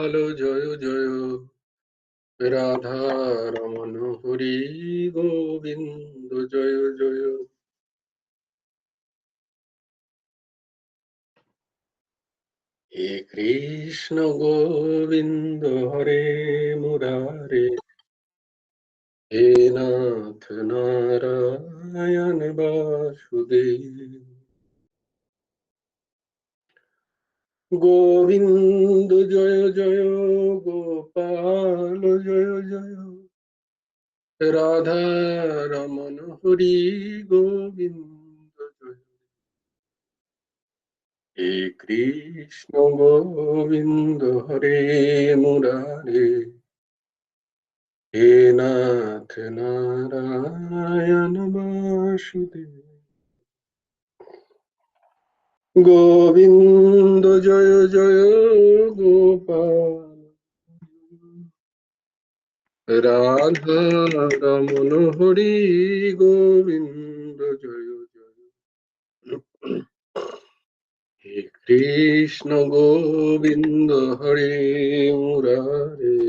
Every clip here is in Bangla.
গোপাল জয় জয় রাধা রমণ হরি গোবিন্দ জয় জয়। হে কৃষ্ণ গোবিন্দ হরে মুরারে, হে নাথ নারায়ণ বাসুদেব। গোবিন্দ জয় জয় গোপাল জয় জয় রাধা রমণ হরি গোবিন্দ জয়। হে কৃষ্ণ গোবিন্দ হরে মুরারে, হে নাথ নারায়ণ বাসুদেব। গোবিন্দ জয় জয় গোপাল, রাধা রমণ হরি গোবিন্দ জয় জয়। হে কৃষ্ণ গোবিন্দ হরে মুরারে,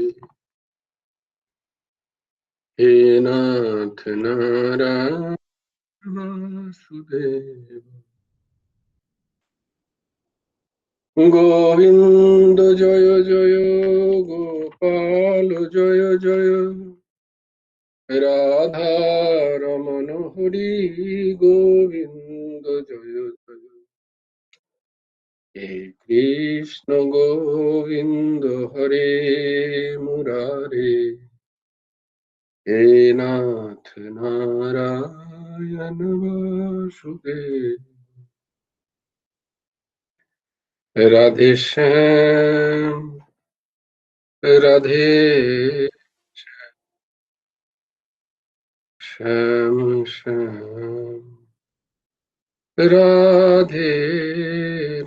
হে নাথ নারায়ণ বাসুদেব। গোবিন্দ জয় জয় গোপাল জয় জয় রাধা রমণ হরি গোবিন্দ জয় জয়। হে কৃষ্ণ গোবিন্দ হরে মুরারে, হে নাথ নারায়ণ বাসুদেব। রাধে শ্যাম রাধে শ্যাম শ্যাম রাধে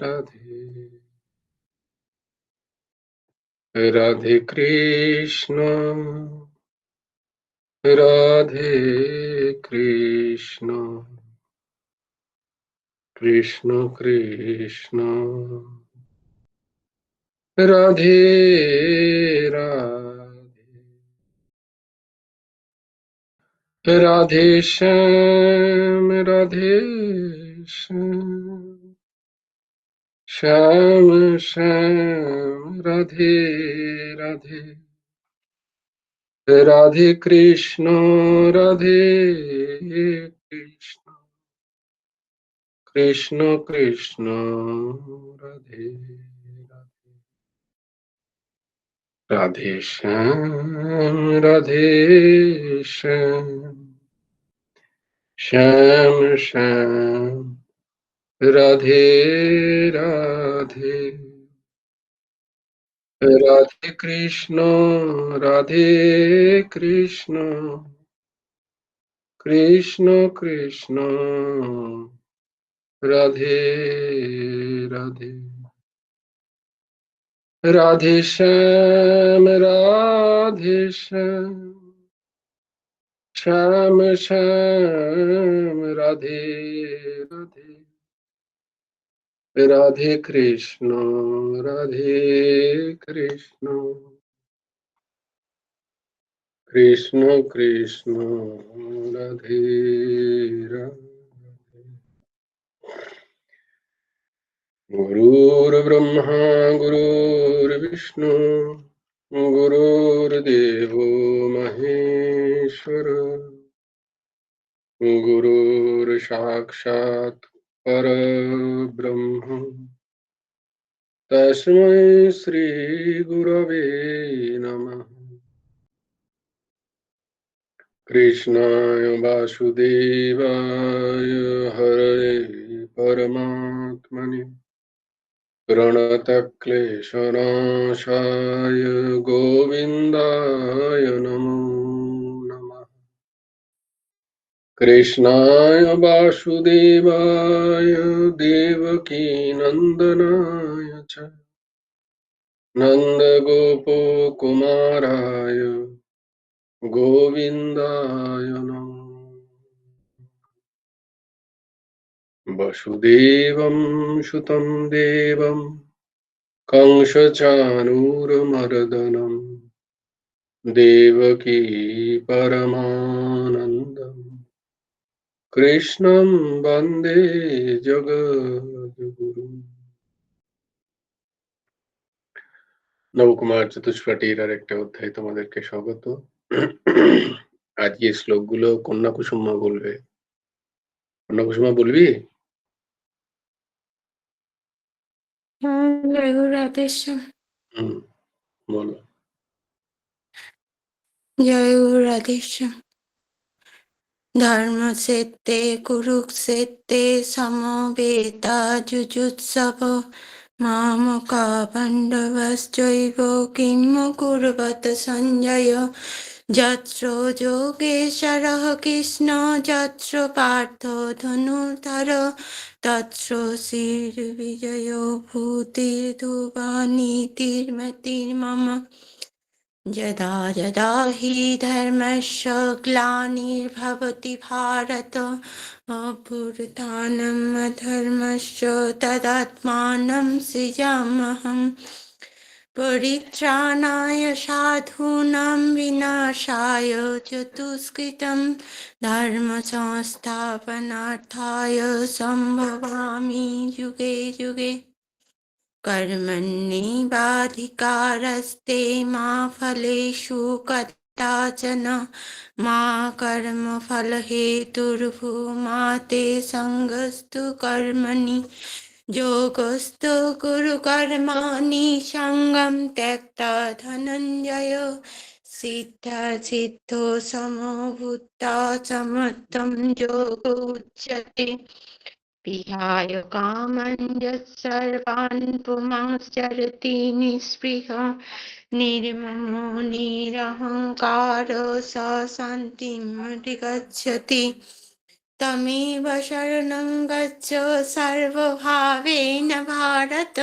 রাধে। রাধে কৃষ্ণ রাধে কৃষ্ণ কৃষ্ণ কৃষ্ণ রাধে রাধে। রাধে শ্যাম রাধে শ্যাম শ্যাম শ্যাম রাধে রাধে। রাধে কৃষ্ণ রাধে কৃষ্ণ কৃষ্ণ কৃষ্ণ রাধে রাধে। রাধে শ্যাম রাধে শ্যাম শ্যাম শ্যাম রাধে রাধে। রাধে কৃষ্ণ রাধে কৃষ্ণ কৃষ্ণ কৃষ্ণ রাধে রাধে। রাধে শ্যাম রাধে শ্যাম শ্যাম শ্যাম রাধে রাধে। রাধে কৃষ্ণ রাধে কৃষ্ণ কৃষ্ণ কৃষ্ণ রাধে রাধে। গুরুর্ব্রহ্মা গুরুর্বিষ্ণু গুরুর্দেবো মহেশ্বর, গুরুর সাক্ষাৎ পরব্রহ্ম তস্मै শ্রী গুরবে নমঃ। কৃষ্ণায় বাসুদেবায় হরে পরমাত্মনে প্রণতক্লেশনাশায় গোবিন্দায় নমো নমঃ। কৃষ্ণায় বাসুদেবায় দেবকীনন্দনায় চ নন্দগোপকুমারায় গোবিন্দায় নমঃ। বসুদেবং সুतं দেবং कंसचाणूरमर्दनं देवकी परमानन्दम् कृष्णं वन्दे जगद्गुरुम्। নবকুমার চতুষ্পাঠীর আর একটা অধ্যায়ে তোমাদেরকে স্বাগত। আজকে শ্লোকগুলো কন্যা কুসুমা বলবে। কন্যা কুসুমা বলবি? জয় গুরু রাধেশ্যাম। বলো। জয় গুরু রাধেশ্যাম। ধর্মক্ষেত্রে কুরুক্ষেত্রে সমবেতা যুযুৎসব মামকা পাণ্ডবশ্চৈব কিম কুর্বত সঞ্জয় যত্র যোগেশ্বরः কৃষ্ণ যত্র পার্থ ধনুর্ধর তত্র শ্রীর্বিজয়ো ভূতির্ধুবানীতির্মতির্মম यदा यदा हि धर्मस्य ग्लानिर्भवति भारत अभ्युत्थानम् अधर्मस्य तदात्मानं सृजाम्यहम् परित्राणाय साधूनां विनाशाय चतुष्कृतं धर्मसंस्थापनार्थाय सम्भवामि युगे युगे कर्मण्येवाधिकारस्ते मा फलेषु कदाचन मा कर्मफलहेतुर्भूमा ते सङ्गस्तु कर्मणि योगस्तु कुरुकर्माणि सङ्गं त्यक्त्वा धनञ्जय सिद्धासिद्धो समभूता समत्वं योगो उच्यते विहाय कामं यत्सर्वान् पुमांश्चरति निःस्पृहः निर्ममो निरहङ्कारः स शान्तिम् अधिगच्छति तमेव शरणं गच्छ सर्वभावेन भारत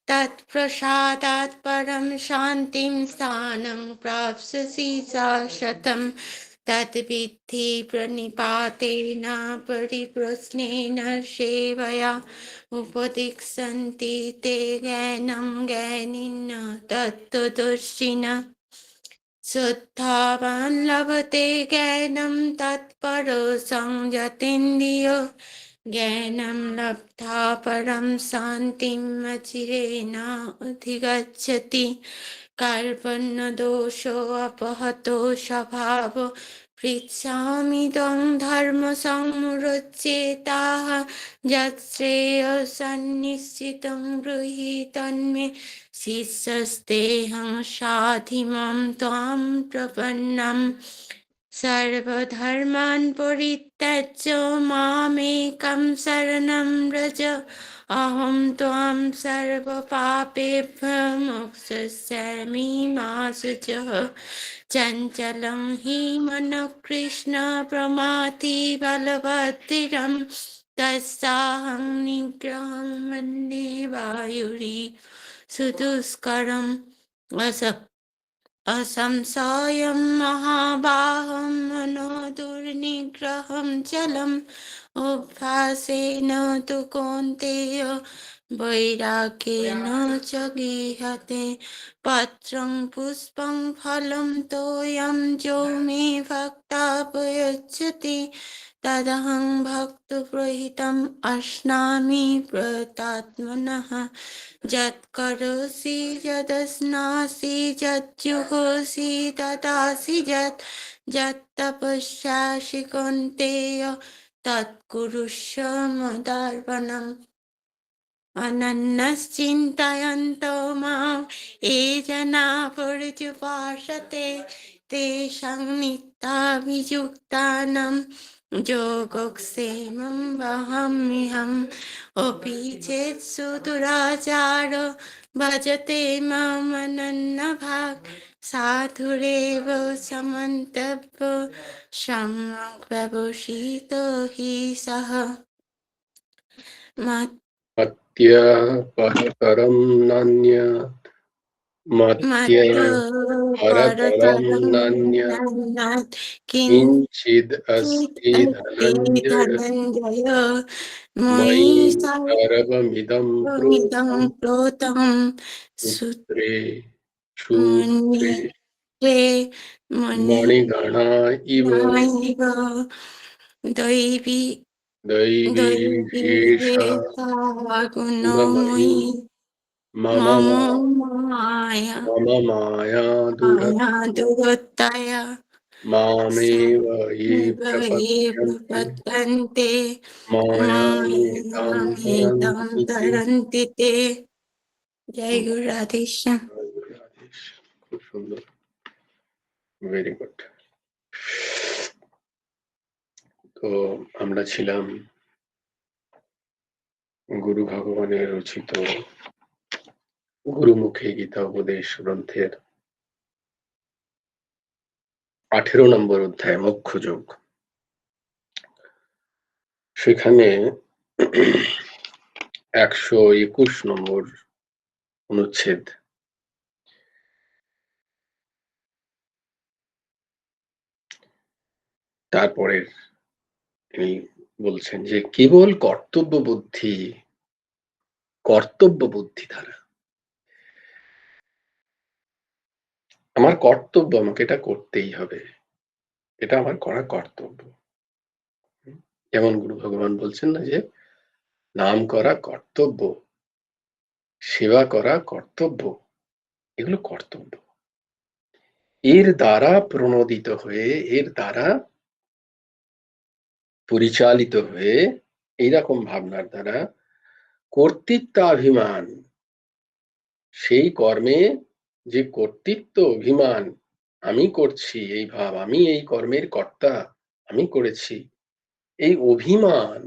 तत्प्रसादात् परं शान्तिं स्थानं प्राप्स्यसि शाश्वतम् तद्विद्धि प्रणिपातेन परिप्रश्नेन सेवया उपदिक्षन्ति ते ज्ञानं ज्ञानिनः तत्त्वदर्शिनः श्रद्धावान् लभते ज्ञानं तत्परो संयतेन्द्रियो ज्ञानं लब्धा परं शान्तिम् अचिरेण अधिगच्छति कार्पण्यदोषोऽपहतो स्वभावो पृच्छामिदं धर्मसंमुच्येताः यच्छ्रेयसन्निश्चितं ब्रूहि तन्मे शिष्यस्तेऽहं साधिमां त्वां प्रपन्नम् सर्वधर्मान् परित्यज्य मामेकं शरणं व्रज अहं त्वां सर्वपापेभ्यः मोक्षयिष्यामि मा शुचः चञ्चलं हि मनः कृष्ण प्रमाथि बलवत्तिरं तस्याहं निग्रहं वन्दे वायुरी सुदुष्करम् असंशयं महाबाहं मनोदुर्निग्रहं चलम् अभ्यासेन तु कौन्तेय वैराग्येन च गीयते पत्रं पुष्पं फलं तोयं जो मे भक्ता प्रयच्छति तदहं भक्तप्रहितम् अश्नामि प्रतात्मनः यत्करोषि यदश्नासि यज्जुहोषि ददासि यत्तपस्यासि कौन्तेय तत्कुरुष्व मदर्पणम् अनन्यश्चिन्तयन्तो मां ये जना पर्युपासते तेषां नित्याभियुक्तानां योगक्षेमं वहाम्यहम् अपि चेत् सुदुराचारो भजते मामनन्यभाक् साधुरेव समन्तव्यो सम्यक् व्यवसितो हि सः मत्या परतरं नान्यत् মাত্য matto পরতরম parataram নান্যৎ nannat কিঞ্চিদ kinchit অস্তি asti Dhananjay dhananjaya moi ময়ি সর্বমিদং sarvamidam প্রোতম plotam সূত্রে sutmani সূত্রে te mani মণিগণা ইব naiva daivi দৈবী daivi বিশেষা veta Gunamoyee gunamoyi মম mama maya মম মায়া maya দুরত্য durataya মামেব য়ে প্রপদ্যন্তে Patante মায়ামেতাং Mayamitam হরন্তি তে। Tarantite Jai Guru Radhisha. খুব সুন্দর, ভেরি গুড। তো আমরা ছিলাম গুরু ভগবানের রচিত গুরুমুখে গীতা উপদেশ গ্রন্থের 18 নম্বর অধ্যায় মোক্ষযোগ। সেখানে 121 নম্বর অনুচ্ছেদ, তারপরে তিনি বলছেন যে কেবল কর্তব্য বুদ্ধি দ্বারা, আমার কর্তব্য, আমাকে এটা করতেই হবে, এটা আমার করা কর্তব্য। যেমন গুরু ভগবান বলছেন না যে নাম করা কর্তব্য, সেবা করা কর্তব্য, এগুলো কর্তব্য। এর দ্বারা প্রণোদিত হয়ে, এর দ্বারা পরিচালিত হয়ে, এইরকম ভাবনার দ্বারা কর্তৃত্বাভিমান, সেই কর্মে যে কর্তৃত্ব অভিমান, আমি করছি এই ভাব, আমি এই কর্মের কর্তা, আমি করেছি, এই অভিমান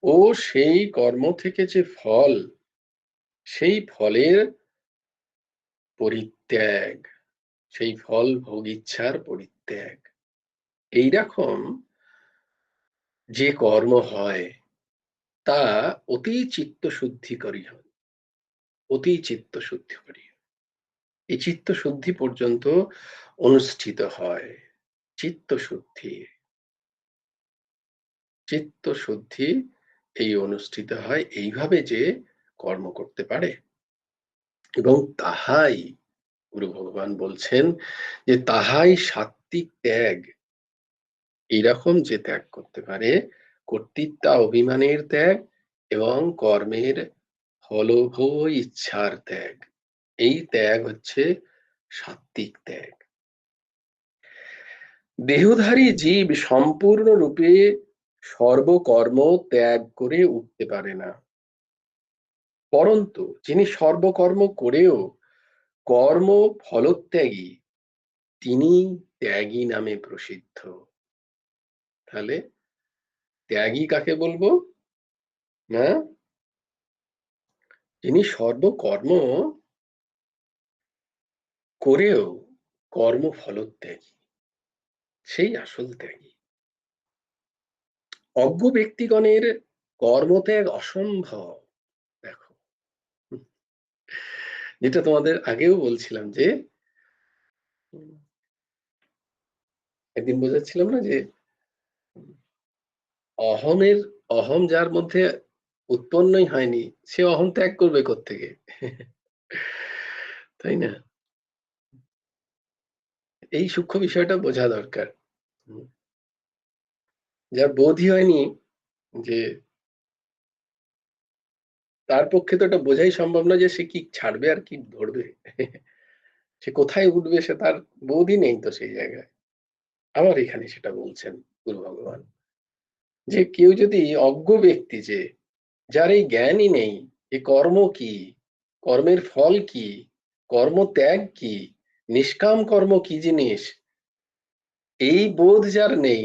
ও সেই কর্ম থেকে যে ফল, সেই ফলের পরিত্যাগ, সেই ফল ভোগ ইচ্ছার পরিত্যাগ, এইরকম যে কর্ম হয় তা অতি চিত্ত শুদ্ধিকরী হয়, অতি চিত্ত শুদ্ধিকরী। এই চিত্ত শুদ্ধি পর্যন্ত অনুষ্ঠিত হয়। চিত্ত শুদ্ধি এই অনুষ্ঠিত হয় এইভাবে যে কর্ম করতে পারে, এবং তাহাই গুরু ভগবান বলছেন যে তাহাই সাত্বিক ত্যাগ। এইরকম যে ত্যাগ করতে পারে, কর্তৃত্ব অভিমানের ত্যাগ এবং কর্মের ফলভোগ ইচ্ছার ত্যাগ, এই ত্যাগ হচ্ছে সাত্বিক ত্যাগ। দেহধারী জীব সম্পূর্ণরূপে সর্বকর্ম ত্যাগ করে উঠতে পারে না, পরন্তু যিনি সর্বকর্ম করেও কর্ম ফলত্যাগী, তিনি ত্যাগী নামে প্রসিদ্ধ। তাহলে ত্যাগী কাকে বলবো না? যিনি সর্বকর্ম করেও কর্ম ফলত্যাগী, সেই আসল ত্যাগী। অজ্ঞ ব্যক্তিগণের কর্মত্যাগ অসম্ভব। দেখো, যেটা তোমাদের আগেও বলছিলাম যে একদিন বোঝাচ্ছিলাম না যে অহম যার মধ্যে উৎপন্নই হয়নি, সে অহম ত্যাগ করবে কোত্থেকে? তাই না? এই সূক্ষ্ম বিষয়টা বোঝা দরকার। যার বোধই হয়নি, যে তার পক্ষে তো এটা বোঝাই সম্ভব না যে সে কি ছাড়বে আর কি ধরবে, সে কোথায় উঠবে, সে তার বোধই নেই তো সেই জায়গায়। আবার এখানে সেটা বলছেন গুরু ভগবান, যে কেউ যদি অজ্ঞ ব্যক্তি, যে যার এই জ্ঞানই নেই যে কর্ম কি, কর্মের ফল কি, কর্ম ত্যাগ কি, নিষ্কাম কর্ম কি জিনিস, এই বোধ যার নেই,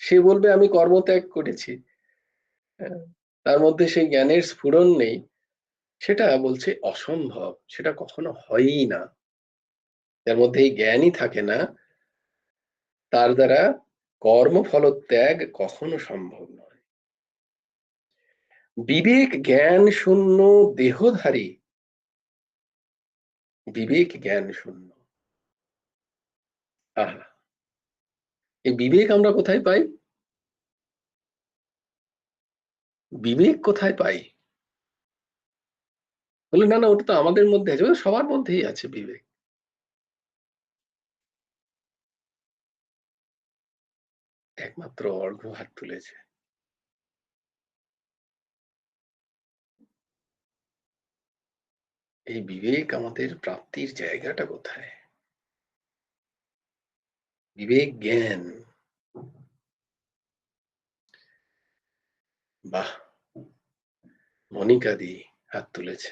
সে বলবে আমি কর্ম ত্যাগ করেছি, তার মধ্যে সেই জ্ঞানের স্ফুরণ নেই, সেটা বলছে অসম্ভব, সেটা কখনো হয়ই না। যার মধ্যে এই জ্ঞানই থাকে না, তার দ্বারা কর্মফল ত্যাগ কখনো সম্ভব নয়। বিবেক জ্ঞান শূন্য দেহধারী বিবেক জ্ঞান শূন্য। আহা! এই বিবেক আমরা কোথায় পাই? বিবেক কোথায় পাই? বললে, "না, না ওটা তো আমাদের মধ্যে আছে।" বললাম, "সবার মধ্যেই আছে বিবেক।" একমাত্র অর্ঘ্য হাত তুলেছে। এই বিবেক আমাদের প্রাপ্তির জায়গাটা কোথায়? বিবেক জ্ঞান। বাহ! মনিকাদি হাত তুলেছে।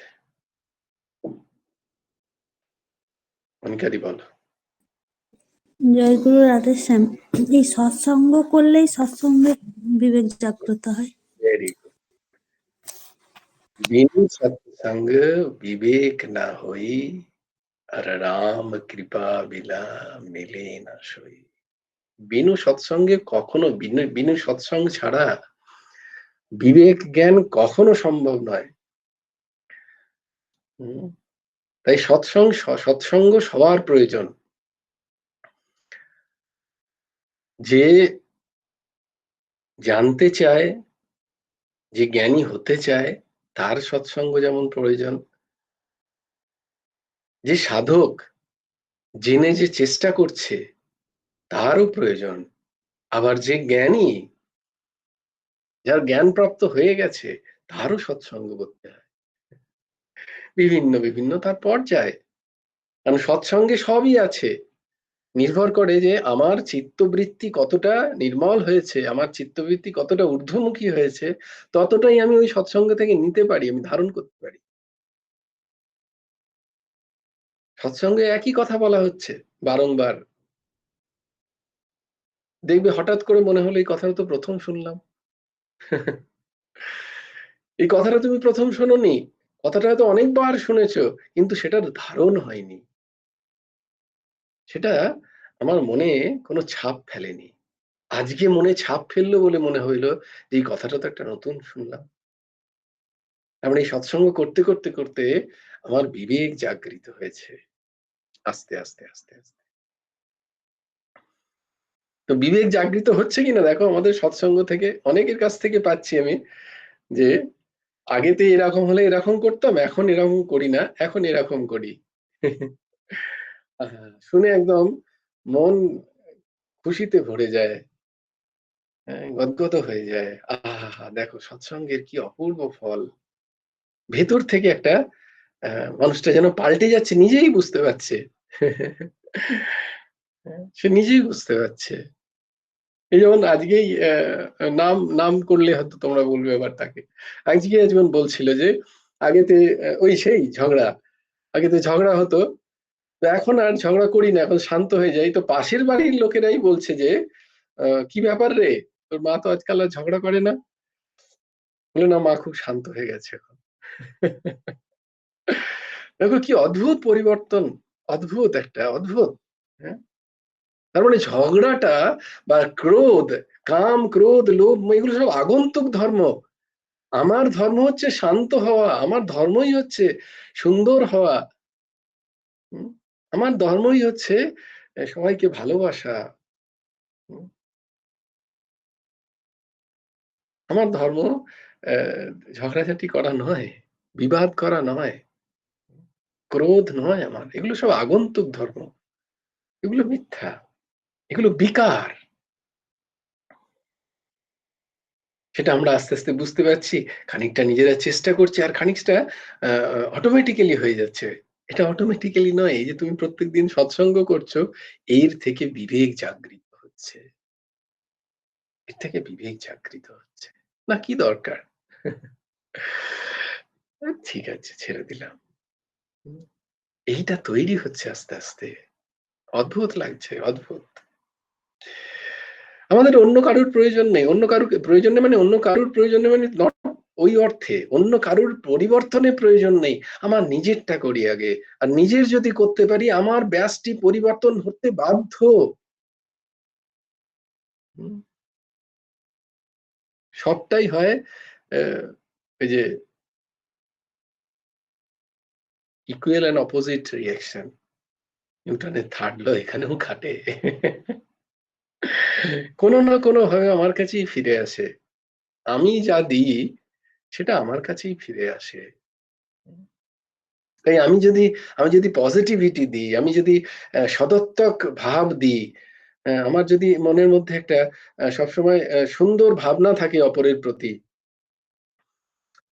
মনিকাদি বলো। জয়গুরু রাধেশ্যাম। এই সৎসঙ্গ করলেই সৎসঙ্গে বিবেক জাগ্রত হয়। Very good. बिनु सत्संग विवेक ना होई আর রাম কৃপা বিনা মিলে না সই। বিনু সৎসঙ্গে কখনো বিনু সৎসঙ্গ ছাড়া বিবেক জ্ঞান কখনো সম্ভব নয়। হুম, তাই সৎসঙ্গ সবার প্রয়োজন। যে জানতে চায়, যে জ্ঞানী হতে চায় তার সৎসঙ্গ যেমন প্রয়োজন, যে সাধক জেনে যে চেষ্টা করছে তারও প্রয়োজন। আবার যে জ্ঞানী, যার জ্ঞান প্রাপ্ত হয়ে গেছে তারও সৎসঙ্গ করতে হয়। বিভিন্ন তার পর্যায়। কারণ সৎসঙ্গে সবই আছে। নির্ভর করে যে আমার চিত্তবৃত্তি কতটা নির্মল হয়েছে, আমার চিত্তবৃত্তি কতটা ঊর্ধ্বমুখী হয়েছে, ততটাই আমি ওই সৎসঙ্গ থেকে নিতে পারি, আমি ধারণ করতে পারি। সৎসঙ্গে একই কথা বলা হচ্ছে বারংবার। দেখবে হঠাৎ করে মনে হলো এই কথাটা তো প্রথম শুনলাম। এই কথাটা তুমি প্রথম শোনোনি। কথাটা হয়তো অনেকবার শুনেছো, কিন্তু সেটার ধারণ হয়নি। সেটা আমার মনে কোনো ছাপ ফেলেনি। আজকে মনে ছাপ ফেললো বলে মনে হইলো যে এই কথাটা তো একটা নতুন শুনলাম। তার মানে এই সৎসঙ্গ করতে আমার বিবেক জাগৃত হয়েছে। আস্তে। তো বিবেক জাগৃত হচ্ছে কিনা দেখো আমাদের সৎসঙ্গ থেকে, অনেকের কাছ থেকে পাচ্ছি আমি যে আগেতে এরকম হলে এরকম করতাম, এখন এরকম করি না, এখন এরকম করি। শুনে একদম মন খুশিতে ভরে যায়। হ্যাঁ, গদগদ হয়ে যায়। আহা! দেখো সৎসঙ্গের কি অপূর্ব ফল। ভেতর থেকে একটা মানুষটা যেন পাল্টে যাচ্ছে নিজেই বুঝতে পারছে। সে নিজেই বুঝতে পারছে। এই যেমন আজকেই নাম করলে হয়তো তোমরা বলবে আবার তাকে। আজকে যেমন বলছিল যে আগেতে ওই সেই ঝগড়া। আগেতে ঝগড়া হতো। তো এখন আর ঝগড়া করি না, এখন শান্ত হয়ে যাই। তো পাশের বাড়ির লোকেরাই বলছে যে কি ব্যাপার রে? তোর মা তো আজকাল আর ঝগড়া করে না। বলে না মা খুব শান্ত হয়ে গেছে এখন। দেখো কি অদ্ভুত পরিবর্তন, অদ্ভুত একটা অদ্ভুত। হ্যাঁ, তার মানে ঝগড়াটা বা ক্রোধ, কাম ক্রোধ লোভ এগুলো সব আগন্তুক ধর্ম। আমার ধর্ম হচ্ছে শান্ত হওয়া, আমার ধর্মই হচ্ছে সুন্দর হওয়া। হুম? আমার ধর্মই হচ্ছে সবাইকে ভালোবাসা। হুম? আমার ধর্ম ঝগড়াঝাটি করা নয়, বিবাদ করা নয়, ক্রোধ নয় আমার। এগুলো সব আগন্তুক ধর্ম। এগুলো মিথ্যা, এগুলো বিকার। সেটা আমরা আস্তে বুঝতে পারছি। খানিকটা নিজেরা চেষ্টা করছি আর খানিকটা আ অটোমেটিক্যালি হয়ে যাচ্ছে। এটা অটোমেটিক্যালি নয়। এই যে তুমি প্রত্যেকদিন সৎসঙ্গ করছো, এর থেকে বিবেক জাগৃত হচ্ছে। এর থেকে বিবেক জাগৃত হচ্ছে। না কি দরকার? ঠিক আছে ছেড়ে দিলাম। হুম, এইটা তৈরি হচ্ছে আস্তে। অদ্ভুত লাগছে, অদ্ভুত। আমাদের অন্য কারোর প্রয়োজন নেই। অন্য কারুর প্রয়োজন নেই মানে অন্য কারুর প্রয়োজন নেই মানে নট ওই অর্থে। অন্য কারুর পরিবর্তনের প্রয়োজন নেই। আমার নিজেরটা করি আগে। আর নিজের যদি করতে পারি আমার ব্যাসটি পরিবর্তন হতে বাধ্য। হুম? সবটাই হয় অ্যা ওই যে ইকুয়াল অ্যান্ড অপোজিট রিয়াকশন। নিউটনের থার্ড ল এখানেও খাটে। কোনো না কোনো ভাবে আমার কাছেই ফিরে আসে। আমি যা দিই সেটা আমার কাছেই ফিরে আসে। তাই আমি যদি পজিটিভিটি দিই, আমি যদি সদর্থক ভাব দিই, আমার যদি মনের মধ্যে একটা সবসময় সুন্দর ভাবনা থাকে অপরের প্রতি,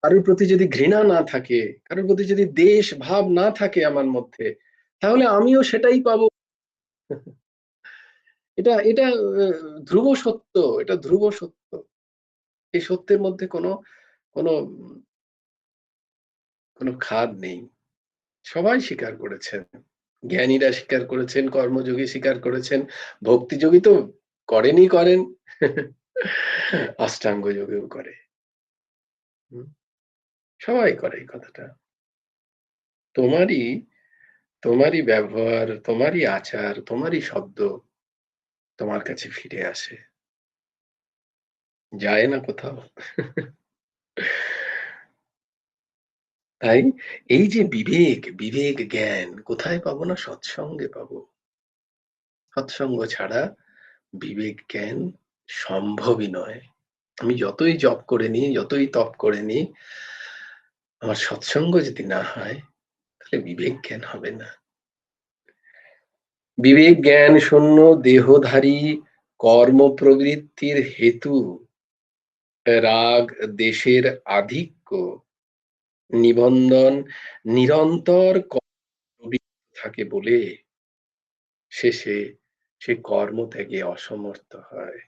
কারোর প্রতি যদি ঘৃণা না থাকে, কারোর প্রতি যদি দেশ ভাব না থাকে আমার মধ্যে, তাহলে আমিও সেটাই পাবো। এটা এটা ধ্রুব সত্য, এটা ধ্রুব সত্য। এই সত্যের মধ্যে কোনো কোনো খাদ নেই। সবাই স্বীকার করেছেন। জ্ঞানীরা স্বীকার করেছেন, কর্মযোগী স্বীকার করেছেন, ভক্তিযোগী তো করেন। অষ্টাঙ্গ যোগেও করে। হুম, সবাই করে এই কথাটা। তোমারই তোমারই ব্যবহার, তোমারই আচার, তোমারই শব্দ তোমার কাছে ফিরে আসে। যায় না কোথাও। তাই এই যে বিবেক জ্ঞান কোথায় পাবো না? সৎসঙ্গে পাবো। সৎসঙ্গ ছাড়া বিবেক জ্ঞান সম্ভবই নয়। আমি যতই জপ করে নিই, যতই তপ করে নিই, আমার সৎসঙ্গ যদি না হয় তাহলে বিবেক জ্ঞান হবে না। বিবেক জ্ঞান শূন্য দেহধারী কর্ম প্রবৃত্তির হেতু রাগ দেশের আধিক্য নিবন্ধন নিরন্তর প্রবৃত্তি থাকে বলে শেষে সে কর্মত্যাগে অসমর্থ হয়।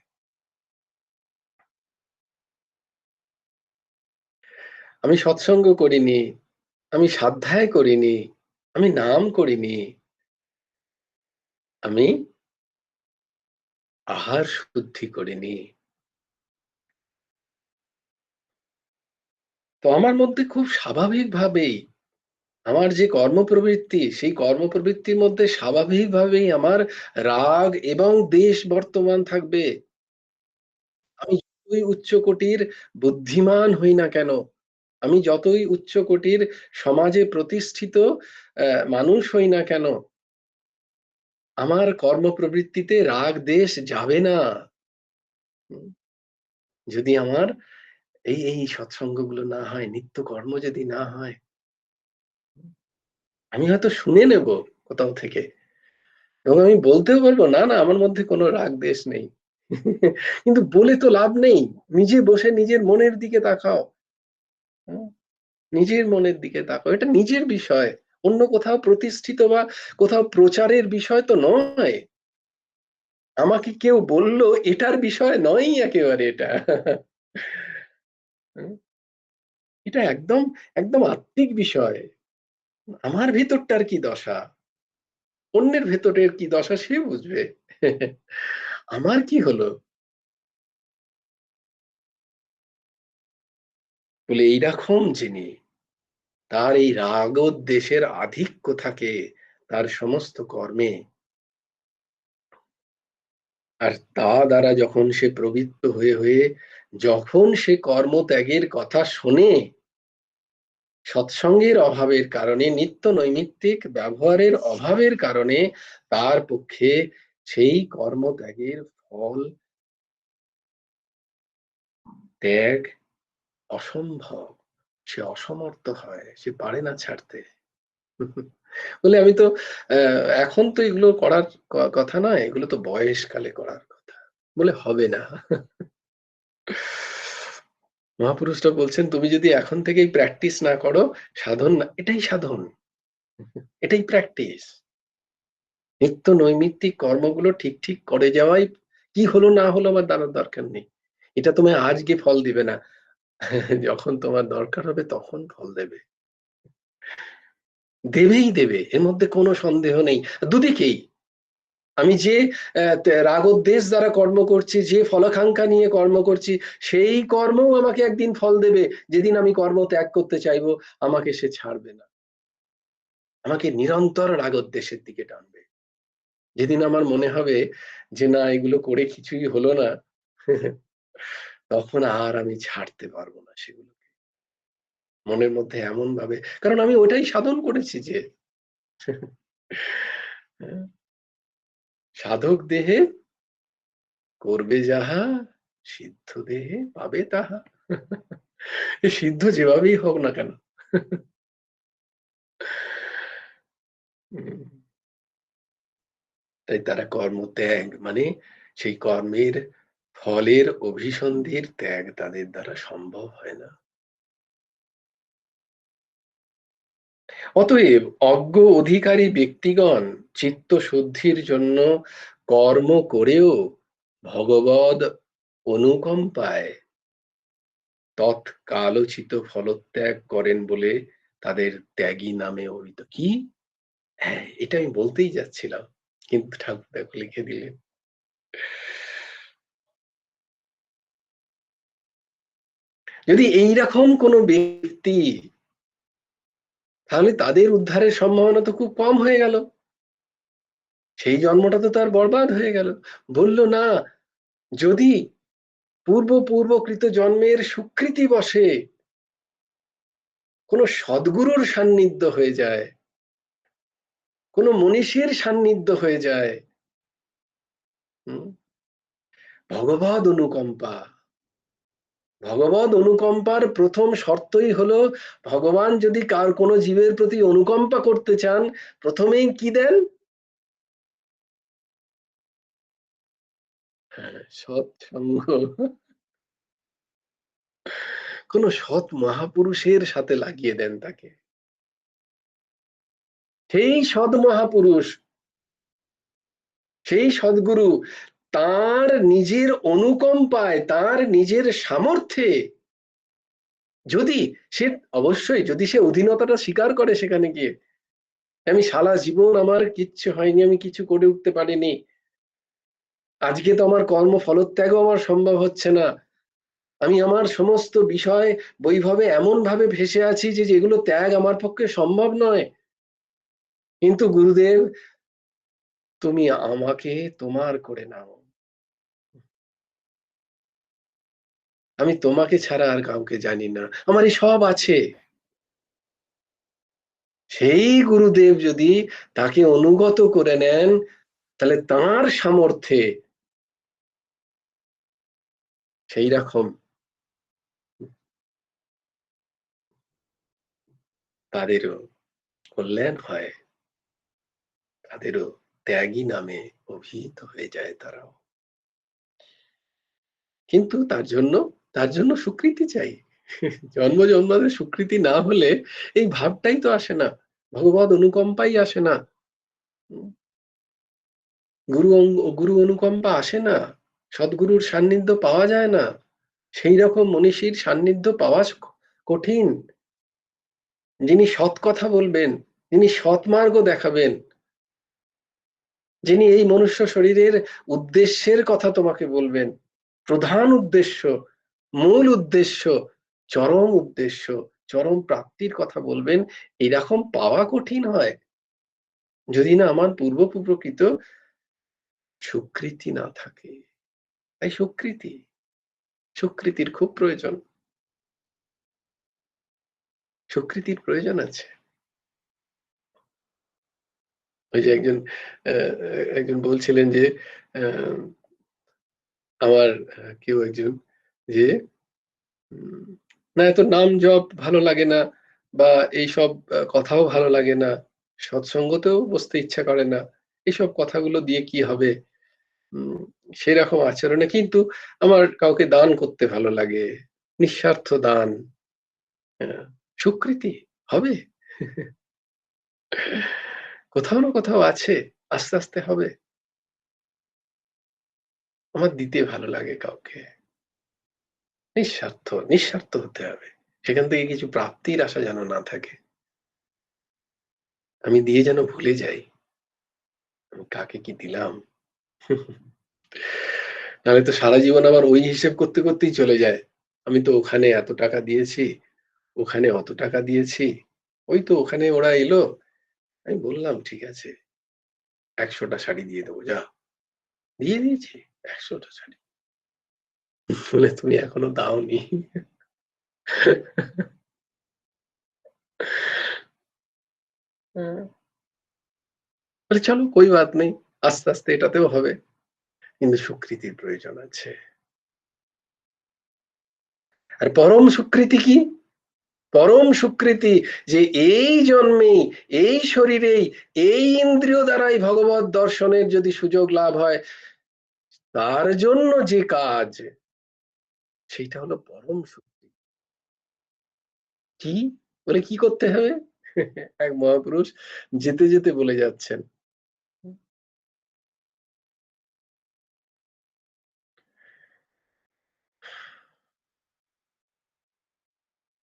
আমি সৎসঙ্গ করিনি, আমি স্বাধ্যায় করিনি, আমি নাম করিনি, আমি আহার শুদ্ধি করিনি, তো আমার মধ্যে খুব স্বাভাবিকভাবেই আমার যে কর্মপ্রবৃত্তি, সেই কর্মপ্রবৃত্তির মধ্যে স্বাভাবিকভাবেই আমার রাগ এবং দ্বেষ বর্তমান থাকবে। আমি যতই উচ্চকোটির বুদ্ধিমান হই না কেন, আমি যতই উচ্চকোটির সমাজে প্রতিষ্ঠিত মানুষ হই না কেন, আমার কর্মপ্রবৃত্তিতে রাগ দ্বেষ যাবে না। হুম, যদি আমার এই সৎসঙ্গগুলো না হয়, নিত্য কর্ম যদি না হয়, আমি হয়তো শুনে নেব কোথাও থেকে এবং আমি বলতেও পারবো না, না আমার মধ্যে কোনো রাগ দ্বেষ নেই। কিন্তু বলে তো লাভ নেই। নিজে বসে নিজের মনের দিকে তাকাও। হুম, নিজের মনের দিকে তাকাও। এটা নিজের বিষয়। অন্য কোথাও প্রতিষ্ঠিত বা কোথাও প্রচারের বিষয় তো নয়। আমাকে কেউ বলল এটার বিষয় নয়ই একেবারে এটা। হুম, এটা একদম আত্মিক বিষয়। আমার ভেতরটার কি দশা, অন্যের ভেতরের কি দশা সে বুঝবে। আমার কি হলো? বলে এইরকম যিনি, তার এই রাগদ্বেষের আধিক্য থাকে তার সমস্ত কর্মে, আর তা দ্বারা যখন সে প্রবৃত্ত হয়ে যখন সে কর্মত্যাগের কথা শোনে, সৎসঙ্গের অভাবের কারণে, নিত্য নৈমিত্তিক ব্যবহারের অভাবের কারণে তার পক্ষে সেই কর্মত্যাগের ফল ত্যাগ অসম্ভব। সে অসমর্থ হয়, সে পারে না ছাড়তে। বলে আমি তো এখন তো এগুলো করার কথা নয়, এগুলো তো বয়সকালে করার কথা। বলে হবে না। মহাপুরুষরা বলছেন তুমি যদি এখন থেকেই প্র্যাকটিস না করো, সাধন না, এটাই সাধন, এটাই প্র্যাকটিস। নিত্য নৈমিত্তিক কর্মগুলো ঠিক করে যাওয়াই, কি হলো না হলো আমার জানার দরকার নেই। এটা তোমায় আজকে ফল দিবে না। যখন তোমার দরকার হবে তখন ফল দেবে। দেবেই দেবে, এর মধ্যে কোনো সন্দেহ নেই। দুদিকেই। আমি যে রাগদ্বেষ দ্বারা কর্ম করছি, যে ফলাকাঙ্ক্ষা নিয়ে কর্ম করছি, সেই কর্মও আমাকে একদিন ফল দেবে। যেদিন আমি কর্ম ত্যাগ করতে চাইবো, আমাকে সে ছাড়বে না, আমাকে নিরন্তর রাগদ্বেষের দিকে টানবে। যেদিন আমার মনে হবে যে না এগুলো করে কিছুই হলো না, তখন আর আমি ছাড়তে পারবো না সেগুলোকে। মনের মধ্যে এমন ভাবে, কারণ আমি ওটাই সাধন করেছি যে হ্যাঁ, সাধক দেহে করবে যাহা, সিদ্ধ দেহে পাবে তাহা। এ সিদ্ধ যেভাবেই হোক না কেন। উম, তাই তারা কর্মত্যাগ মানে সেই কর্মের ফলের অভিসন্ধির ত্যাগ তাদের দ্বারা সম্ভব হয় না। অতএব অজ্ঞ অধিকারী ব্যক্তিগণ চিত্ত শুদ্ধির জন্য কর্ম করেও ভগবদ অনুকম্পায় তৎকালোচিত ফলত্যাগ করেন বলে তাদের ত্যাগী নামে অভিহিত। কি? হ্যাঁ, এটা আমি বলতেই যাচ্ছিলাম, কিন্তু ঠাকুর দেখো লিখে দিলেন। যদি এইরকম কোন ব্যক্তি, তাহলে তাদের উদ্ধারের সম্ভাবনা তো খুব কম হয়ে গেল, সেই জন্মটা তো তার বরবাদ হয়ে গেল। বলল না, যদি পূর্বকৃত জন্মের সুকৃতি বশে কোন সদ্গুরুর সান্নিধ্য হয়ে যায়, কোন মনীষীর সান্নিধ্য হয়ে যায়, ভগবদ অনুকম্পা, ভগবদ অনুকম্পার প্রথম শর্তই হলো, ভগবান যদি কার কোনো জীবের প্রতি অনুকম্পা করতে চান, প্রথমেই কি দেন? হ্যাঁ, সৎসঙ্গ। কোন সৎ মহাপুরুষের সাথে লাগিয়ে দেন তাকে। সেই সৎ মহাপুরুষ, সেই সদ্গুরু তার নিজের অনুকম্পায়, তার নিজের সামর্থ্যে, যদি সে অবশ্যই যদি সে অধীনতাটা স্বীকার করে, সেখানে গিয়ে আমি সারা জীবন আমার কিচ্ছু হয়নি, আমি কিছু করে উঠতে পারিনি, আজকে তো আমার কর্ম ফলত্যাগও আমার সম্ভব হচ্ছে না, আমি আমার সমস্ত বিষয় বৈভবে এমন ভাবে ভেসে আছি যে যেগুলো ত্যাগ আমার পক্ষে সম্ভব নয়, কিন্তু গুরুদেব তুমি আমাকে তোমার করে নাও, আমি তোমাকে ছাড়া আর কাউকে জানি না, আমার এই সব আছে। সেই গুরুদেব যদি তাকে অনুগত করে নেন, তাহলে তার সামর্থ্যে সেই রকম তাদেরও কল্যাণ হয়, তাদেরও ত্যাগী নামে অভিহিত হয়ে যায় তারাও। কিন্তু তার জন্য স্বীকৃতি চাই। জন্ম জন্মাদের স্বীকৃতি না হলে এই ভাবটাই তো আসে না, ভগবত অনুকম্পাই আসে না, গুরু অনুকম্পা আসে না, সদ্গুরুর সান্নিধ্য পাওয়া যায় না, সেই রকম মনীষীর সান্নিধ্য পাওয়া কঠিন, যিনি সৎ কথা বলবেন, যিনি সৎ মার্গ দেখাবেন, যিনি এই মনুষ্য শরীরের উদ্দেশ্যের কথা তোমাকে বলবেন, প্রধান উদ্দেশ্য, মূল উদ্দেশ্য, চরম উদ্দেশ্য, চরম প্রাপ্তির কথা বলবেন, এরকম পাওয়া কঠিন হয় যদি না আমার পূর্বপ্রকৃত স্বীকৃতি না থাকে। তাই স্বীকৃতির খুব প্রয়োজন, স্বীকৃতির প্রয়োজন আছে। ওই যে একজন বলছিলেন যে আমার কেউ একজন যে না এত নাম জপ ভালো লাগে না, বা এইসব কথাও ভালো লাগে না, সৎসঙ্গতেও বসতে ইচ্ছা করে না, এইসব কথাগুলো দিয়ে কি হবে, সেরকম আচরণে, কিন্তু আমার কাউকে দান করতে ভালো লাগে, নিঃস্বার্থ দান, স্বীকৃতি হবে, কোথাও না কোথাও আছে, আস্তে আস্তে হবে। আমার দিতে ভালো লাগে কাউকে, নিঃস্বার্থ হতে হবে, সেখান থেকে কিছু প্রাপ্তির আশা যেন না থাকে, আমি দিয়ে যেন ভুলে যাই আমি কাকে কি দিলাম। নাহলে তো সারা জীবন আবার ওই হিসেব করতে করতেই চলে যায়, আমি তো ওখানে এত টাকা দিয়েছি, ওখানে অত টাকা দিয়েছি, ওই তো ওখানে ওরা এলো, আমি বললাম ঠিক আছে 100টা শাড়ি দিয়ে দেবো, যা, দিয়ে দিয়েছি 100টা শাড়ি, বলে তুমি এখনো দাওনি। হ্যাঁ, বলে চলো কোই বাত নেই, আস্তে আস্তে এটাতেও হবে, কিন্তু স্বীকৃতির প্রয়োজন আছে। আর পরম স্বীকৃতি কি? পরম স্বীকৃতি যে এই জন্মেই, এই শরীরেই, এই ইন্দ্রিয় দ্বারাই ভগবত দর্শনের যদি সুযোগ লাভ হয়, তার জন্য যে কাজ, সেইটা হলো পরম স্বীকৃতি। কি? বলে কি করতে হবে? এক মহাপুরুষ যেতে যেতে বলে যাচ্ছেন,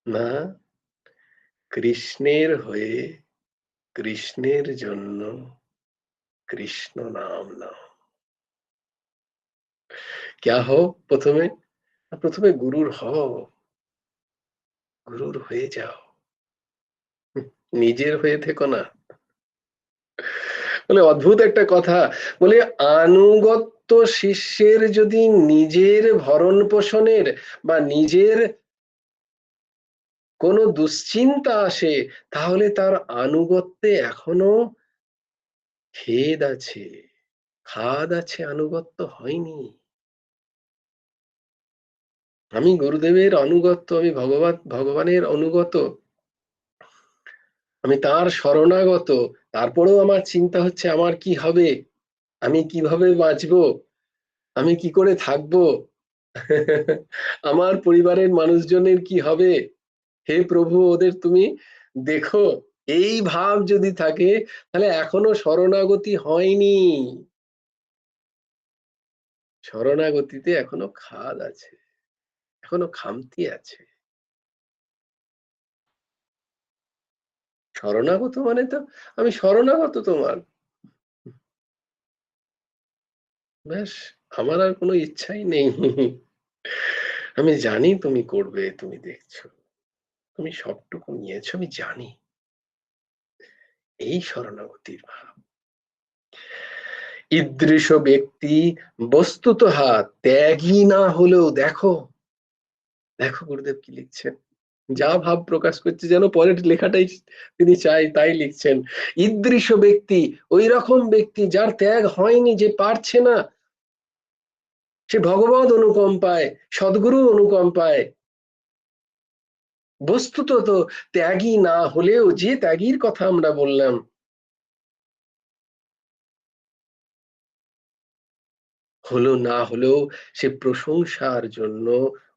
না, কৃষ্ণের হয়ে, কৃষ্ণের জন্য কৃষ্ণ নাম নাও। ক্যা হও? প্রথমে, প্রথমে গুরুর হও, গুরুর হয়ে যাও, নিজের হয়ে থেকো না। বলে অদ্ভুত একটা কথা, বলে আনুগত্য শিষ্যের যদি নিজের ভরণ পোষণের বা নিজের কোনো দুশ্চিন্তা আসে, তাহলে তার আনুগত্যে এখনো খেদ আছে, খাদ আছে, আনুগত্য হয়নি। আমি গুরুদেবের অনুগত, আমি ভগবানের অনুগত, আমি তার শরণাগত, তারপরেও আমার চিন্তা হচ্ছে আমার কি হবে, আমি কিভাবে বাঁচবো, আমি কি করে থাকবো, আমার পরিবারের মানুষজনের কি হবে, হে প্রভু ওদের তুমি দেখো, এই ভাব যদি থাকে, তাহলে এখনো শরণাগতি হয়নি, শরণাগতিতে এখনো খাদ আছে, এখনো খামতি আছে। শরণাগত মানে তো আমি শরণাগত তোমার, ব্যাস, আমার আর কোনো ইচ্ছাই নেই, আমি জানি তুমি করবে, তুমি দেখছো, তুমি সবটুকু নিয়েছো, আমি জানি, এই শরণাগতির ভাব। ঈদৃশ ব্যক্তি বস্তুতঃ ত্যাগী না হলেও, দেখো দেখো গুরুদেব কি লিখছেন, যা ভাব প্রকাশ করছে যেন পরের লেখাটাই তিনি চাই তাই লিখছেন। ঈদৃশ ব্যক্তি, ওই রকম ব্যক্তি যার ত্যাগ হয়নি, যে পারছে না, সে ভগবত অনুকম্পায়, সদ্গুরু অনুকম্পায়, বস্তুত তো ত্যাগী না হলেও, যে ত্যাগীর কথা আমরা বললাম, হলো না হলেও সে প্রশংসার জন্য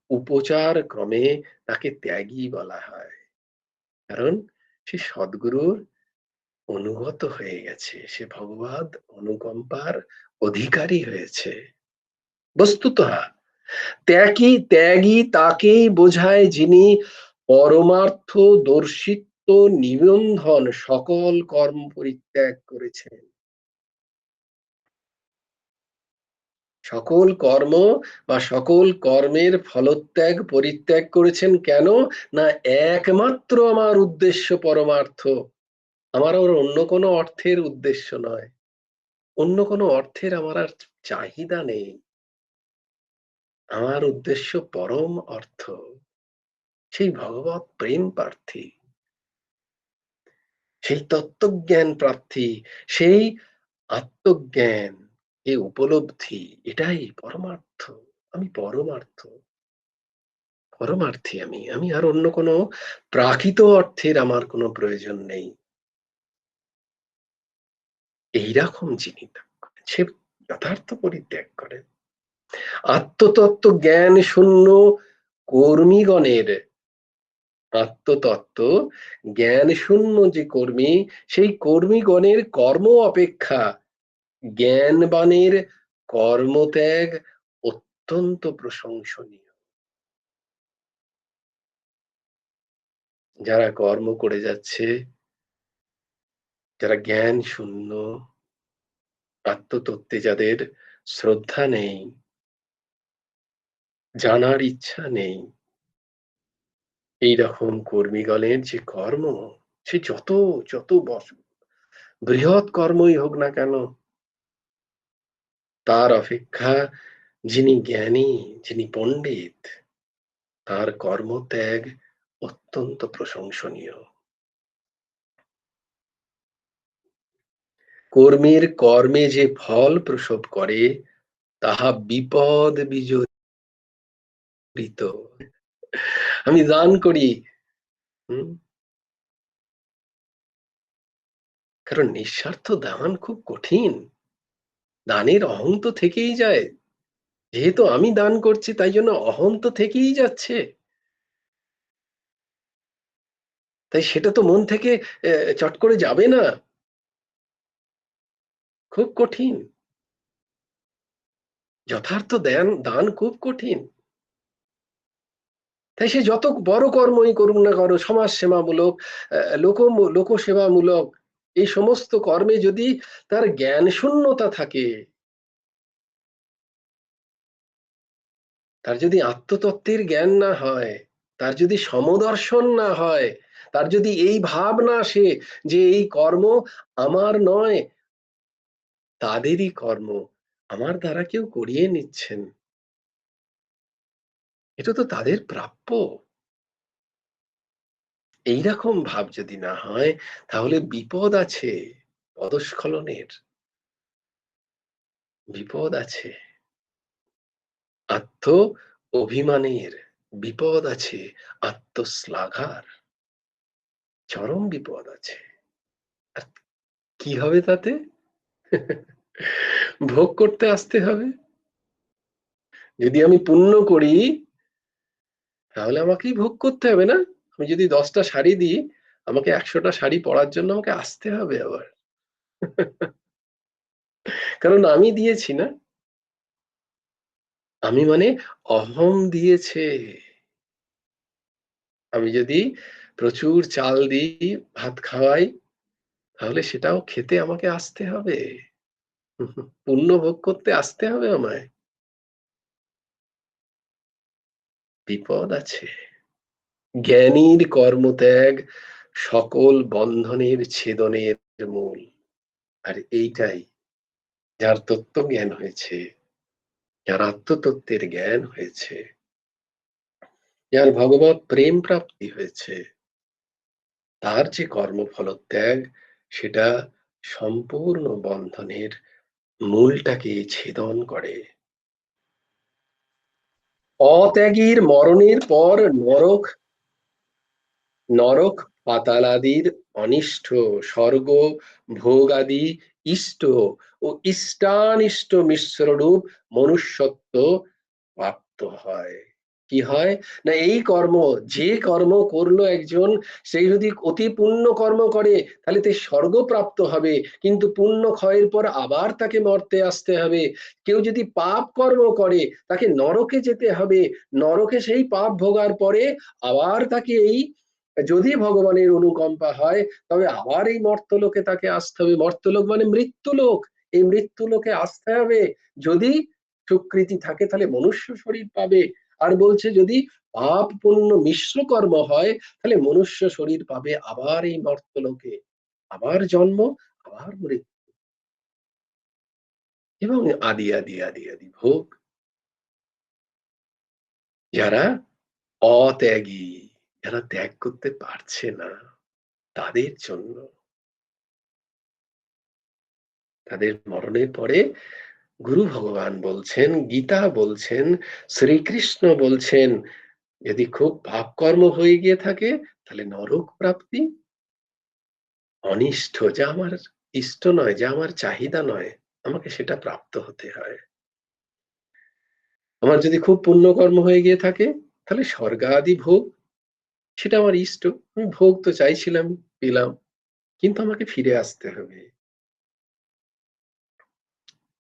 উপচার ক্রমে তাকে ত্যাগী বলা হয়, কারণ সে সদ্গুরুর অনুগত হয়ে গেছে, সে ভগবত অনুকম্পার অধিকারী হয়েছে। বস্তুতঃ ত্যাগী, ত্যাগী তাকেই বোঝায় যিনি পরমার্থ দর্শিত্ব নিবন্ধন সকল কর্ম পরিত্যাগ করেছেন। সকল কর্ম বা সকল কর্মের ফলত্যাগ পরিত্যাগ করেছেন, কেন না একমাত্র আমার উদ্দেশ্য পরমার্থ, আমার আর অন্য কোনো অর্থের উদ্দেশ্য নয়, অন্য কোনো অর্থের আমার আর চাহিদা নেই, আমার উদ্দেশ্য পরম অর্থ, সেই ভগবত প্রেম প্রার্থী, সেই তত্ত্বজ্ঞান প্রার্থী, সেই আত্মজ্ঞান, এই উপলব্ধি, এটাই পরমার্থ, আমি পরমার্থ, পরমার্থী, আমি আমি আর অন্য কোনো প্রাকৃত অর্থের আমার কোনো প্রয়োজন নেই। এইরকম যিনি ত্যাগ করেন, সে যথার্থ পরিত্যাগ করেন। আত্মতত্ত্ব জ্ঞান শূন্য কর্মীগণের, আত্মতত্ত্ব জ্ঞান শূন্য যে কর্মী, সেই কর্মীগণের কর্ম অপেক্ষা জ্ঞানবানের কর্মত্যাগ অত্যন্ত প্রশংসনীয়। যারা কর্ম করে যাচ্ছে, যারা জ্ঞান শূন্য, আত্মতত্ত্বে যাদের শ্রদ্ধা নেই, জানার ইচ্ছা নেই, এইরকম কর্মীগণের যে কর্ম, সে যত যত বৃহৎ কর্মই হোক না কেন, তার অপেক্ষা যিনি জ্ঞানী, যিনি পণ্ডিত, তার কর্মত্যাগ অত্যন্ত প্রশংসনীয়। কর্মের কর্মে যে ফল প্রসব করে তাহা বিপদ বিজড়িত। আমি দান করি, কারণ নিঃস্বার্থ দান খুব কঠিন। দানের অহং তো থেকেই যায়। যেহেতু আমি দান করছি তাই জন্য অহং তো থেকেই যাচ্ছে। তাই সেটা তো মন থেকে চট করে যাবে না, খুব কঠিন। যথার্থ দান খুব কঠিন। তাই সে যত বড় কর্মই করুক না করো, সমাজ সেবামূলক, লোকসেবামূলক, এই সমস্ত কর্মে যদি তার জ্ঞান শূন্যতা থাকে, তার যদি আত্মতত্ত্বের জ্ঞান না হয়, তার যদি সমদর্শন না হয়, তার যদি এই ভাব না আসে যে এই কর্ম আমার নয়, তাদেরই কর্ম, আমার দ্বারা কেউ করিয়ে নিচ্ছেন, এটা তো তাদের প্রাপ্য, এইরকম ভাব যদি না হয় তাহলে বিপদ আছে, পদস্খলনের বিপদ আছে, আত্ম অভিমানের বিপদ আছে, আত্মশ্লাঘার চরম বিপদ আছে। আর কি হবে তাতে? ভোগ করতে আসতে হবে। যদি আমি পুণ্য করি তাহলে আমাকেই ভোগ করতে হবে না? আমি যদি 10টা শাড়ি দিই, আমাকে 100টা শাড়ি পরার জন্য আমাকে আসতে হবে আবার। কারণ আমি দিয়েছি না, আমি মানে অহং দিয়েছে। আমি যদি প্রচুর চাল দিই, ভাত খাওয়াই, তাহলে সেটাও খেতে আমাকে আসতে হবে, পুণ্য ভোগ করতে আসতে হবে আমায়। বিপদ আছে। জ্ঞানীর কর্মত্যাগ সকল বন্ধনের ছেদনের মূল। আর এইটাই, যার তত্ত্ব জ্ঞান হয়েছে, যার আত্মতত্ত্বের জ্ঞান হয়েছে, যার ভগবত প্রেম প্রাপ্তি হয়েছে, তার যে কর্মফল ত্যাগ, সেটা সম্পূর্ণ বন্ধনের মূলটাকে ছেদন করে। অত্যাগীর মরণের পর নরক নরক পাতালাদির অনিষ্ট, স্বর্গ ভোগাদি ইষ্ট ও ইষ্টানিষ্ট মিশ্ররূপ মনুষ্যত্ব প্রাপ্ত হয়। কি হয় না, এই কর্ম, যে কর্ম করলো একজন, সেই যদি অতি পুণ্য কর্ম করে তাহলে তে স্বর্গ প্রাপ্ত হবে, কিন্তু পুণ্য ক্ষয়ের পর আবার তাকে মর্তে আসতে হবে। কেউ যদি পাপ কর্ম করে তাকে নরকে যেতে হবে, নরকে সেই পাপ ভোগার পরে আবার তাকে এই, যদি ভগবানের অনুকম্পা হয় তবে আবার এই মর্তলোকে তাকে আসতে হবে। মর্তলোক মানে মৃত্যুলোক, এই মৃত্যুলোকে আসতে হবে। যদি সুকৃতি থাকে তাহলে মনুষ্য শরীর পাবে। আর বলছে যদি পাপ পুণ্য মিশ্র কর্ম হয় তাহলে মনুষ্য শরীর পাবে আবার এই মর্তলোকে, আবার জন্ম, আবার মৃত্যু, এবং আদি আদি আদি আদি ভোগ। যারা অত্যাগী, যারা ত্যাগ করতে পারছে না, তাদের জন্য, তাদের মরণের পরে গুরু ভগবান বলছেন, গীতা বলছেন, শ্রীকৃষ্ণ বলছেন, যদি খুব পাপ কর্ম হয়ে গিয়ে থাকে তাহলে নরক প্রাপ্তি, অনিষ্ট, যা আমার ইষ্ট নয়, যা আমার চাহিদা নয়, আমাকে সেটা প্রাপ্ত হতে হয়। আমার যদি খুব পুণ্যকর্ম হয়ে গিয়ে থাকে তাহলে স্বর্গাদি ভোগ, সেটা আমার ইষ্ট, আমি ভোগ তো চাইছিলাম, পেলাম, কিন্তু আমাকে ফিরে আসতে হবে।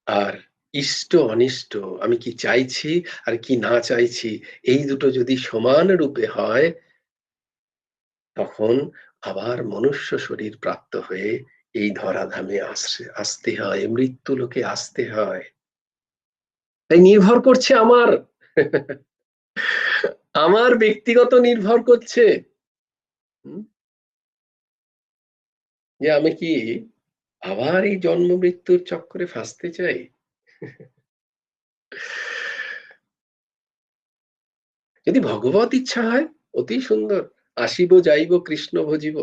আর ইষ্ট অনিষ্ট, আমি কি চাইছি আর কি না চাইছি, এই দুটো যদি সমান রূপে হয়, তখন আবার মনুষ্য শরীর প্রাপ্ত হয়ে এই ধরাধামে আসতে হয়, মৃত্যু লোকে আসতে হয়। তাই নির্ভর করছে আমার ব্যক্তিগত নির্ভর করছে, যে আমি কি আবার এই জন্ম মৃত্যুর চক্করে ফাঁসতে চাই। যদি ভগবত ইচ্ছা হয়, অতি সুন্দর, আসিব যাইব কৃষ্ণ ভজিব,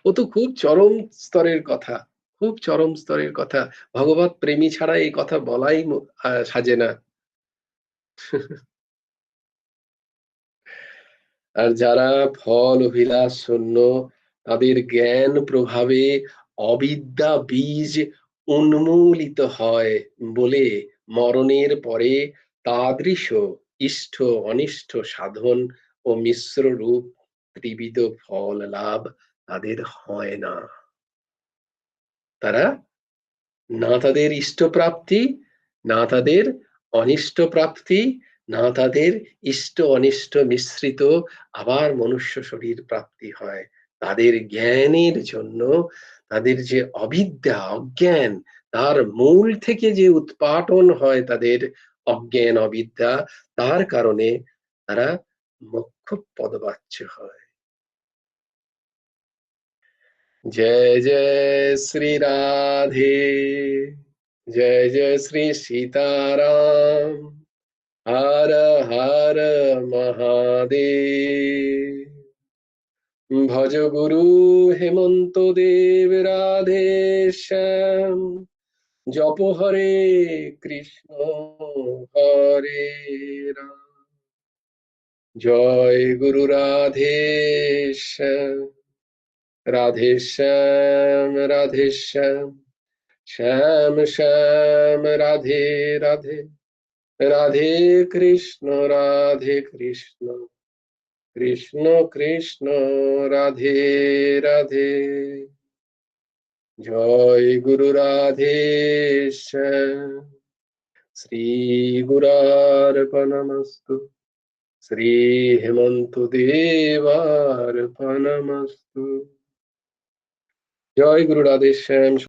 ও তো খুব চরম স্তরের কথা, খুব চরম স্তরের কথা। ভগবৎ প্রেমী ছাড়া এই কথা বলাই সাজে না। আর যারা ফল অভিলাষ শূন্য, তাদের জ্ঞান প্রভাবে অবিদ্যা বীজ উন্মূলিত হয় বলে মরণের পরে তাদৃশ ইষ্ট অনিষ্ট সাধন ও মিশ্র রূপ ত্রিবিধ ফল লাভ তাদের হয় না। তারা না তাদের ইষ্ট প্রাপ্তি, না তাদের অনিষ্ট প্রাপ্তি, না তাদের ইষ্ট অনিষ্ট মিশ্রিত আবার মনুষ্য শরীর প্রাপ্তি হয়। তাদের জ্ঞানের জন্য, তাদের যে অবিদ্যা অজ্ঞান, তার মূল থেকে যে উৎপাটন হয় তাদের অজ্ঞান অবিদ্যা, তার কারণে তারা মোক্ষ পদবাচ্য হয়। जय जय श्री राधे, जय जय श्री सीताराम, हर हर महादेव। भज गुरु हेमंत देव राधे श्याम, जप हरे कृष्ण हरे राम, जय गुरु राधे श्याम, राधे श्याम राधे श्याम, श्याम श्याम राधे राधे, राधे कृष्ण कृष्ण कृष्ण राधे राधे। जय गुरु राधे श्याम। श्री गुरार्पणमस्तु, श्री हेमंत देवार्पणमस्तु। जय गुरु राधे श्याम।